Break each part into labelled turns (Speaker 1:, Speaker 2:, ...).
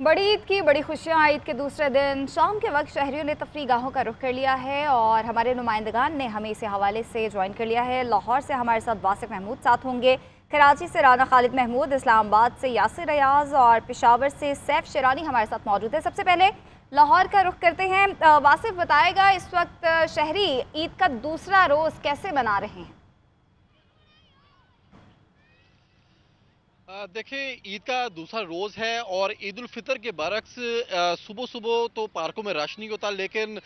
Speaker 1: बड़ी ईद की बड़ी खुशियां। ईद के दूसरे दिन शाम के वक्त शहरियों ने तफरी गाहों का रुख कर लिया है और हमारे नुमाइंदगान ने हमें इसी हवाले से ज्वाइन कर लिया है। लाहौर से हमारे साथ वासिफ महमूद साथ होंगे, कराची से राना खालिद महमूद, इस्लामाबाद से यासिर रियाज और पेशावर से सैफ शिरानी हमारे साथ मौजूद है। सबसे पहले लाहौर का रुख करते हैं। वासिफ बताएगा, इस वक्त शहरी ईद का दूसरा रोज़ कैसे मना रहे हैं?
Speaker 2: देखिए, ईद का दूसरा रोज़ है और ईद उल फितर के बरक्स सुबह सुबह तो पार्कों में रश नहीं होता, लेकिन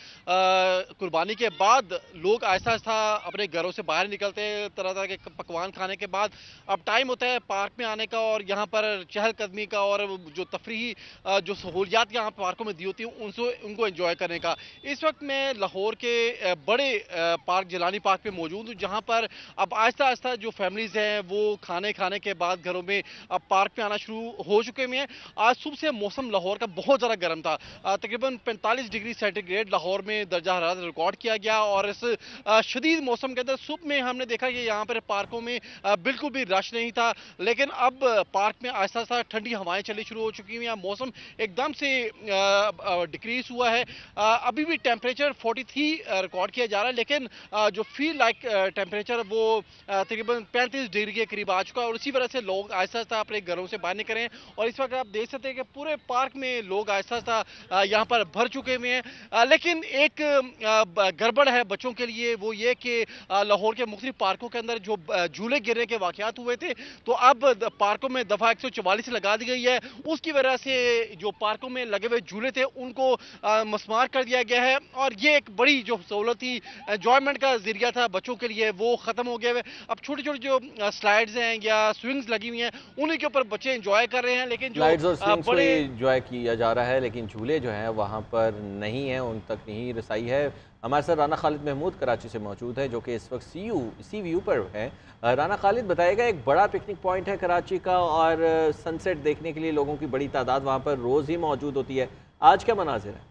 Speaker 2: कुर्बानी के बाद लोग आहिस्ता आहिस्ता अपने घरों से बाहर निकलते हैं तरह तरह के पकवान खाने के बाद। अब टाइम होता है पार्क में आने का और यहाँ पर चहलकदमी का और जो तफरीही जो सहूलियात यहाँ पार्कों में दी होती हैं उनको एंजॉय करने का। इस वक्त मैं लाहौर के बड़े पार्क जिलानी पार्क में मौजूद हूँ, जहाँ पर अब आहिस्ता आहिस्ता जो फैमिलीज़ हैं वो खाने खाने के बाद घरों में अब पार्क में आना शुरू हो चुके हैं। आज सुबह से मौसम लाहौर का बहुत ज़्यादा गर्म था। तकरीबन 45 डिग्री सेंटीग्रेड लाहौर में दर्जा हरारत रिकॉर्ड किया गया और इस शदीद मौसम के अंदर सुबह में हमने देखा कि यहाँ पर पार्कों में बिल्कुल भी रश नहीं था, लेकिन अब पार्क में आहिस्ता आहिस्ता ठंडी हवाएं चलनी शुरू हो चुकी हैं। मौसम एकदम से डिक्रीज हुआ है। अभी भी टेम्परेचर 43 रिकॉर्ड किया जा रहा है, लेकिन जो फील लाइक टेम्परेचर वो तकरीबन 35 डिग्री के करीब आ चुका है और इसी वजह से लोग आहिस्ता आहिस्ता अपने घरों से बाहर निकलें। और इस वक्त आप देख सकते हैं कि पूरे पार्क में लोग आहिस्ता आहिस्ता यहाँ पर भर चुके हुए हैं। लेकिन एक गड़बड़ है बच्चों के लिए, वो ये कि लाहौर के मुख्तलिफ पार्कों के अंदर जो झूले गिरने के वाकयात हुए थे, तो अब पार्कों में दफ़ा 144 लगा दी गई है। उसकी वजह से जो पार्कों में लगे हुए झूले थे उनको मस्मार कर दिया गया है और ये एक बड़ी जो सहूलत थी, एंजॉयमेंट का जरिया था बच्चों के लिए, वो ख़त्म हो गया है। अब छोटी छोटी जो स्लाइड्स हैं या स्विंग्स लगी हुई हैं उन्हीं के ऊपर बच्चे एंजॉय कर रहे हैं, लेकिन जो
Speaker 3: स्लाइड्स और स्विंग्स
Speaker 2: बड़े
Speaker 3: एंजॉय किया जा रहा है, लेकिन झूले जो हैं वहाँ पर नहीं है, उन तक नहीं रसाई है। हमारे साथ राना खालिद महमूद कराची से मौजूद है, जो कि इस वक्त सी व्यू पर है। राना खालिद बताएगा, एक बड़ा पिकनिक पॉइंट है कराची का और सनसेट देखने के लिए लोगों की बड़ी तादाद वहाँ पर रोज़ ही मौजूद होती है। आज क्या मनाजिर है?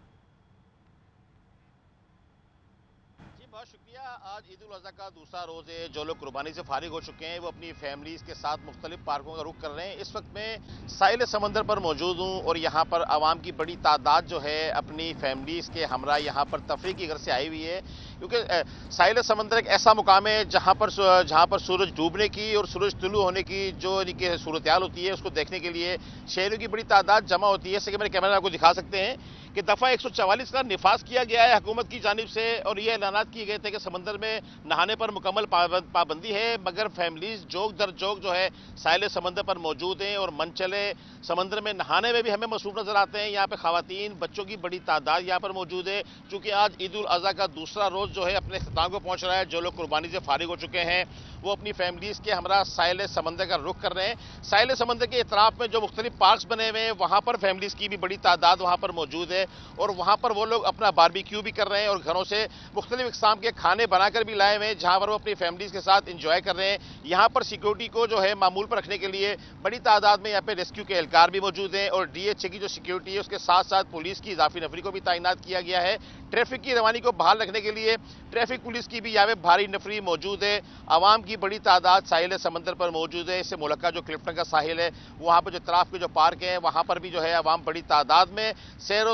Speaker 4: बहुत शुक्रिया। आज ईद उल अज़हा का दूसरा रोज़ है। जो लोग कुर्बानी से फारिग हो चुके हैं वो अपनी फैमिलीज़ के साथ मुख्तलिफ पार्कों का रुख कर रहे हैं। इस वक्त मैं साहिल समंदर पर मौजूद हूँ और यहाँ पर आवाम की बड़ी तादाद जो है अपनी फैमिलीज़ के हमरा यहाँ पर तफरीह की घर से आई हुई है, क्योंकि साहिल समंदर एक ऐसा मुकाम है जहाँ पर सूरज डूबने की और सूरज तुलू होने की जो इनकी सूरत हाल होती है उसको देखने के लिए शहरों की बड़ी तादाद जमा होती है। जैसे कि मेरे कैमरा आपको दिखा सकते हैं कि दफ़ा 144 का निफाज किया गया है हुकूमत की जानिब से और ये ऐलानात किए गए थे कि समंदर में नहाने पर मुकम्मल पाबंदी है, मगर फैमिलीज जोग दर जोग जो है साहिल समंदर पर मौजूद हैं और मन चले समंदर में नहाने में भी हमें मसरूफ नजर आते हैं। यहाँ पे खवातीन बच्चों की बड़ी तादाद यहाँ पर मौजूद है, चूँकि आज ईद उल अज़हा का दूसरा रोज़ जो है अपने इख्तिताम को पहुँच रहा है। जो लोग कुर्बानी से फारिग हो चुके हैं वो अपनी फैमिलीज़ के हमरा साहिल समंदर का रुख कर रहे हैं। साहिल समंदर के इतराफ़ में जो मुख्तलिफ पार्क्स बने हुए हैं वहाँ पर फैमिलीज़ की भी बड़ी तादाद वहाँ पर मौजूद है और वहाँ पर वो लोग अपना बारबेक्यू भी कर रहे हैं और घरों से मुख्तलिफ इक़साम के खाने बनाकर भी लाए हुए हैं, जहाँ पर वो अपनी फैमिलीज़ के साथ इंजॉय कर रहे हैं। यहाँ पर सिक्योरिटी को जो है मामूल पर रखने के लिए बड़ी तादाद में यहाँ पे रेस्क्यू के एहलकार भी मौजूद हैं और DHA की जो सिक्योरिटी है उसके साथ साथ पुलिस की इजाफी नफरी को भी तैनात किया गया है। ट्रैफिक की रवानी को बहाल रखने के लिए ट्रैफिक पुलिस की भी यहाँ पे भारी नफरी मौजूद है। आवाम की बड़ी तादाद साहिल समंदर पर मौजूद है। इससे मुलक्का जो क्लिफ्टन का साहिल है वहाँ पर जो तराफ के जो पार्क है वहाँ पर भी जो है आवाम बड़ी तादाद में सैर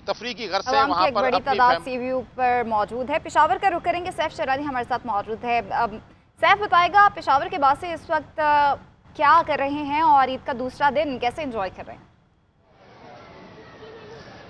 Speaker 4: तफरी की घर से वहाँ पर
Speaker 1: बड़ी तादाद सी व्यू पर मौजूद है। पेशावर का रुख करेंगे, सैफ शिरानी हमारे साथ मौजूद है। सैफ बताएगा, पेशावर के बाद से इस वक्त क्या कर रहे हैं और ईद का दूसरा दिन कैसे एंजॉय कर रहे हैं?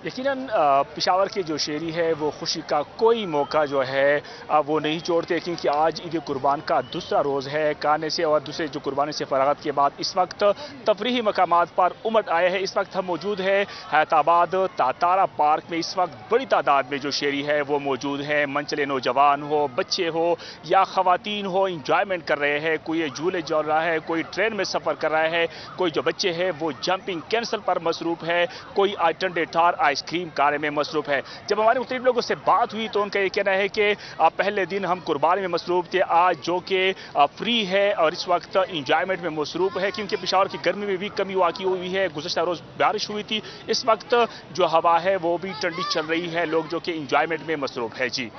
Speaker 5: यकीनन पेशावर के जो शहरी है वो खुशी का कोई मौका जो है वो नहीं छोड़ते, क्योंकि आज ईद कुर्बान का दूसरा रोज़ है। खाने से और दूसरे जो कुर्बानी से फरागत के बाद इस वक्त तफरीही मकामात पर उमड़ आए हैं। इस वक्त हम मौजूद है हैदराबाद तातारा पार्क में। इस वक्त बड़ी तादाद में जो शहरी है वो मौजूद हैं। मनचले नौजवान हो, बच्चे हो या ख़वातीन हो, इंजॉयमेंट कर रहे हैं। कोई झूले झूल रहा है, कोई ट्रेन में सफ़र कर रहा है, कोई जो बच्चे हैं वो जंपिंग कैंसल पर मसरूफ़ है, कोई आइटनडेटार आइसक्रीम खाने में मसरूफ है। जब हमारे मुख्तलिफ लोगों से बात हुई तो उनका ये कहना है कि पहले दिन हम कुर्बानी में मसरूफ थे, आज जो कि फ्री है और इस वक्त इंजॉयमेंट में मसरूफ है, क्योंकि पेशावर की गर्मी में भी कमी वाक़ई हुई है। गुज़श्ता रोज़ बारिश हुई थी, इस वक्त जो हवा है वो भी ठंडी चल रही है, लोग जो कि इंजॉयमेंट में मसरूफ है। जी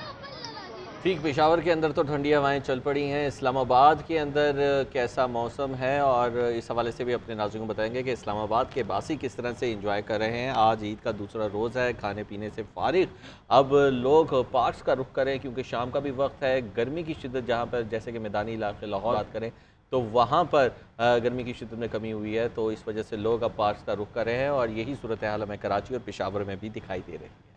Speaker 3: ठीक पेशावर के अंदर तो ठंडी हवाएं चल पड़ी हैं। इस्लामाबाद के अंदर कैसा मौसम है, और इस हवाले से भी अपने नाज़रीन को बताएंगे कि इस्लामाबाद के बासी किस तरह से एंजॉय कर रहे हैं। आज ईद का दूसरा रोज़ है, खाने पीने से फारिग अब लोग पार्क्स का रुख करें क्योंकि शाम का भी वक्त है। गर्मी की शिद्दत जहाँ पर, जैसे कि मैदानी इलाके लाहौर बात करें तो वहाँ पर गर्मी की शिद्दत में कमी हुई है, तो इस वजह से लोग अब पार्क्स का रुख कर रहे हैं और यही सूरत हाल हमें कराची और पेशावर में भी दिखाई दे रही है।